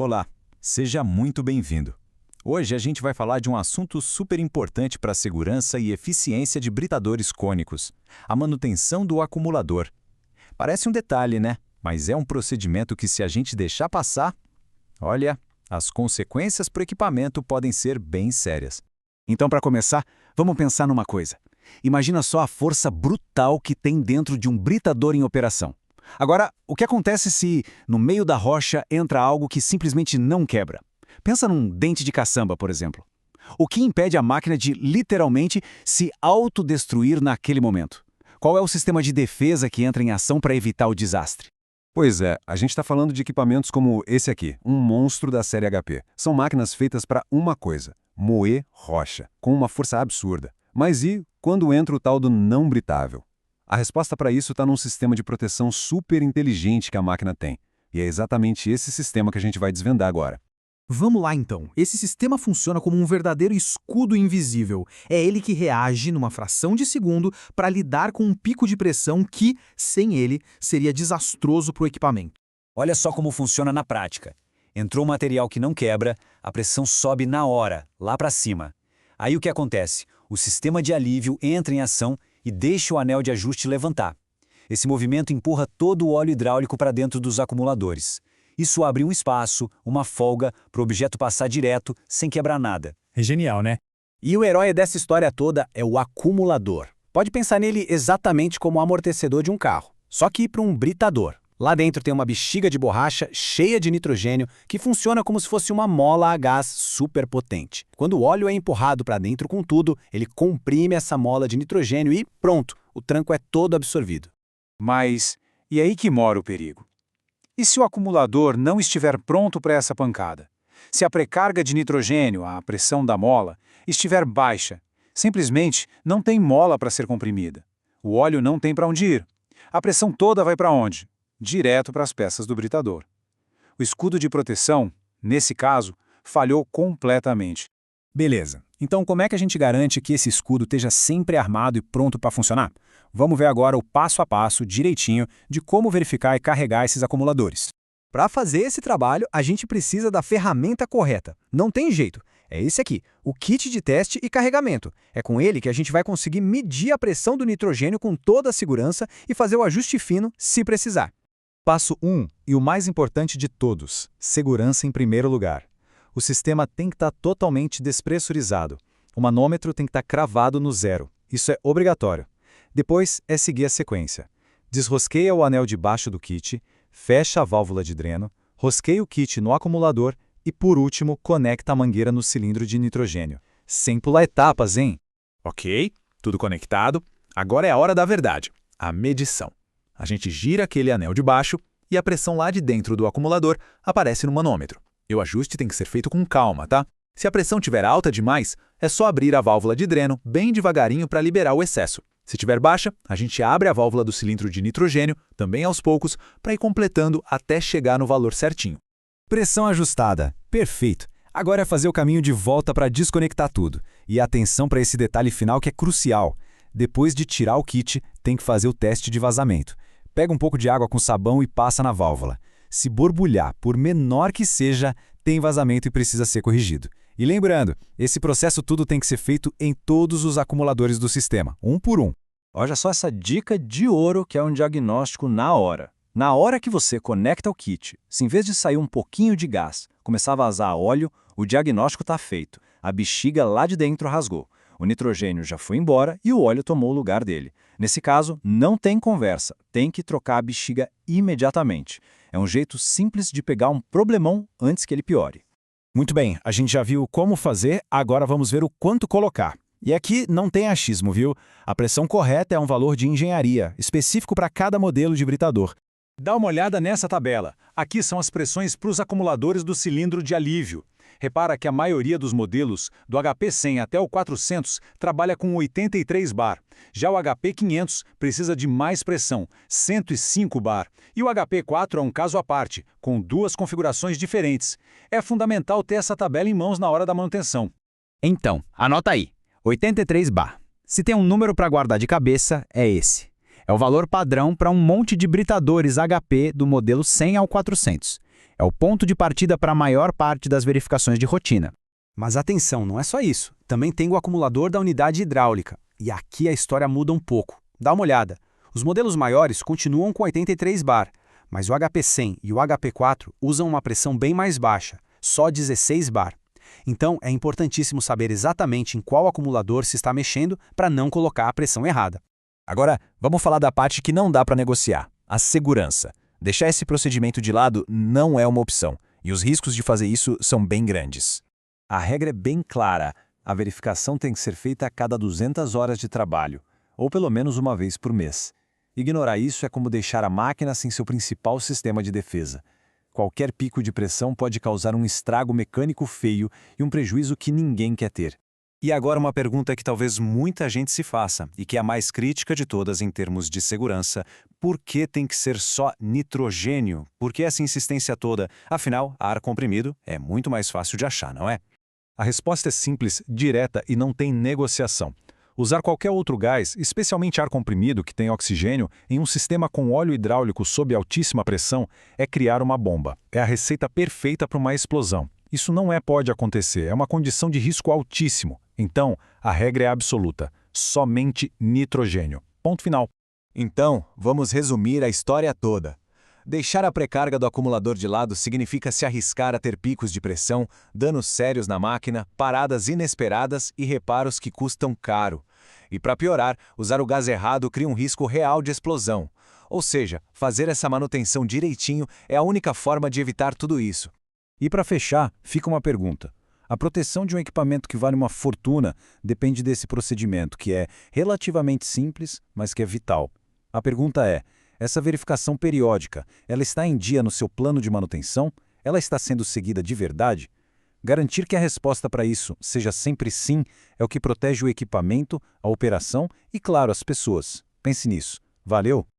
Olá, seja muito bem-vindo. Hoje a gente vai falar de um assunto super importante para a segurança e eficiência de britadores cônicos, a manutenção do acumulador. Parece um detalhe, né? Mas é um procedimento que, se a gente deixar passar, olha, as consequências para o equipamento podem ser bem sérias. Então, para começar, vamos pensar numa coisa. Imagina só a força brutal que tem dentro de um britador em operação. Agora, o que acontece se, no meio da rocha, entra algo que simplesmente não quebra? Pensa num dente de caçamba, por exemplo. O que impede a máquina de, literalmente, se autodestruir naquele momento? Qual é o sistema de defesa que entra em ação para evitar o desastre? Pois é, a gente está falando de equipamentos como esse aqui, um monstro da série HP. São máquinas feitas para uma coisa: moer rocha, com uma força absurda. Mas e quando entra o tal do não britável? A resposta para isso está num sistema de proteção super inteligente que a máquina tem. E é exatamente esse sistema que a gente vai desvendar agora. Vamos lá então. Esse sistema funciona como um verdadeiro escudo invisível. É ele que reage numa fração de segundo para lidar com um pico de pressão que, sem ele, seria desastroso para o equipamento. Olha só como funciona na prática. Entrou um material que não quebra, a pressão sobe na hora, lá para cima. Aí o que acontece? O sistema de alívio entra em ação e deixa o anel de ajuste levantar. Esse movimento empurra todo o óleo hidráulico para dentro dos acumuladores. Isso abre um espaço, uma folga, para o objeto passar direto, sem quebrar nada. É genial, né? E o herói dessa história toda é o acumulador. Pode pensar nele exatamente como o amortecedor de um carro, só que para um britador. Lá dentro tem uma bexiga de borracha cheia de nitrogênio que funciona como se fosse uma mola a gás super potente. Quando o óleo é empurrado para dentro com tudo, ele comprime essa mola de nitrogênio e pronto, o tranco é todo absorvido. Mas e aí que mora o perigo? E se o acumulador não estiver pronto para essa pancada? Se a precarga de nitrogênio, a pressão da mola, estiver baixa, simplesmente não tem mola para ser comprimida. O óleo não tem para onde ir. A pressão toda vai para onde? Direto para as peças do britador. O escudo de proteção, nesse caso, falhou completamente. Beleza, então como é que a gente garante que esse escudo esteja sempre armado e pronto para funcionar? Vamos ver agora o passo a passo, direitinho, de como verificar e carregar esses acumuladores. Para fazer esse trabalho, a gente precisa da ferramenta correta. Não tem jeito. É esse aqui, o kit de teste e carregamento. É com ele que a gente vai conseguir medir a pressão do nitrogênio com toda a segurança e fazer o ajuste fino se precisar. Passo 1, e o mais importante de todos, segurança em primeiro lugar. O sistema tem que estar totalmente despressurizado. O manômetro tem que estar cravado no zero. Isso é obrigatório. Depois é seguir a sequência. Desrosqueia o anel de baixo do kit, fecha a válvula de dreno, rosqueia o kit no acumulador e, por último, conecta a mangueira no cilindro de nitrogênio. Sem pular etapas, hein? Ok, tudo conectado. Agora é a hora da verdade, a medição. A gente gira aquele anel de baixo e a pressão lá de dentro do acumulador aparece no manômetro. E o ajuste tem que ser feito com calma, tá? Se a pressão estiver alta demais, é só abrir a válvula de dreno bem devagarinho para liberar o excesso. Se estiver baixa, a gente abre a válvula do cilindro de nitrogênio, também aos poucos, para ir completando até chegar no valor certinho. Pressão ajustada. Perfeito. Agora é fazer o caminho de volta para desconectar tudo. E atenção para esse detalhe final que é crucial. Depois de tirar o kit, tem que fazer o teste de vazamento. Pega um pouco de água com sabão e passa na válvula. Se borbulhar, por menor que seja, tem vazamento e precisa ser corrigido. E lembrando, esse processo tudo tem que ser feito em todos os acumuladores do sistema, um por um. Olha só essa dica de ouro que é um diagnóstico na hora. Na hora que você conecta o kit, se em vez de sair um pouquinho de gás, começar a vazar óleo, o diagnóstico está feito. A bexiga lá de dentro rasgou. O nitrogênio já foi embora e o óleo tomou o lugar dele. Nesse caso, não tem conversa, tem que trocar a bexiga imediatamente. É um jeito simples de pegar um problemão antes que ele piore. Muito bem, a gente já viu como fazer, agora vamos ver o quanto colocar. E aqui não tem achismo, viu? A pressão correta é um valor de engenharia, específico para cada modelo de britador. Dá uma olhada nessa tabela. Aqui são as pressões para os acumuladores do cilindro de alívio. Repara que a maioria dos modelos, do HP 100 até o 400, trabalha com 83 bar. Já o HP 500 precisa de mais pressão, 105 bar. E o HP 4 é um caso à parte, com duas configurações diferentes. É fundamental ter essa tabela em mãos na hora da manutenção. Então, anota aí, 83 bar. Se tem um número para guardar de cabeça, é esse. É o valor padrão para um monte de britadores HP do modelo 100 ao 400. É o ponto de partida para a maior parte das verificações de rotina. Mas atenção, não é só isso. Também tem o acumulador da unidade hidráulica. E aqui a história muda um pouco. Dá uma olhada. Os modelos maiores continuam com 83 bar, mas o HP100 e o HP4 usam uma pressão bem mais baixa, só 16 bar. Então, é importantíssimo saber exatamente em qual acumulador se está mexendo para não colocar a pressão errada. Agora, vamos falar da parte que não dá para negociar, a segurança. Deixar esse procedimento de lado não é uma opção, e os riscos de fazer isso são bem grandes. A regra é bem clara. A verificação tem que ser feita a cada 200 horas de trabalho, ou pelo menos uma vez por mês. Ignorar isso é como deixar a máquina sem seu principal sistema de defesa. Qualquer pico de pressão pode causar um estrago mecânico feio e um prejuízo que ninguém quer ter. E agora uma pergunta que talvez muita gente se faça, e que é a mais crítica de todas em termos de segurança: por que tem que ser só nitrogênio? Por que essa insistência toda? Afinal, ar comprimido é muito mais fácil de achar, não é? A resposta é simples, direta e não tem negociação. Usar qualquer outro gás, especialmente ar comprimido que tem oxigênio, em um sistema com óleo hidráulico sob altíssima pressão, é criar uma bomba. É a receita perfeita para uma explosão. Isso não pode acontecer, é uma condição de risco altíssimo. Então, a regra é absoluta: somente nitrogênio. Ponto final. Então, vamos resumir a história toda. Deixar a pré-carga do acumulador de lado significa se arriscar a ter picos de pressão, danos sérios na máquina, paradas inesperadas e reparos que custam caro. E para piorar, usar o gás errado cria um risco real de explosão. Ou seja, fazer essa manutenção direitinho é a única forma de evitar tudo isso. E para fechar, fica uma pergunta. A proteção de um equipamento que vale uma fortuna depende desse procedimento, que é relativamente simples, mas que é vital. A pergunta é: essa verificação periódica, ela está em dia no seu plano de manutenção? Ela está sendo seguida de verdade? Garantir que a resposta para isso seja sempre sim é o que protege o equipamento, a operação e, claro, as pessoas. Pense nisso. Valeu!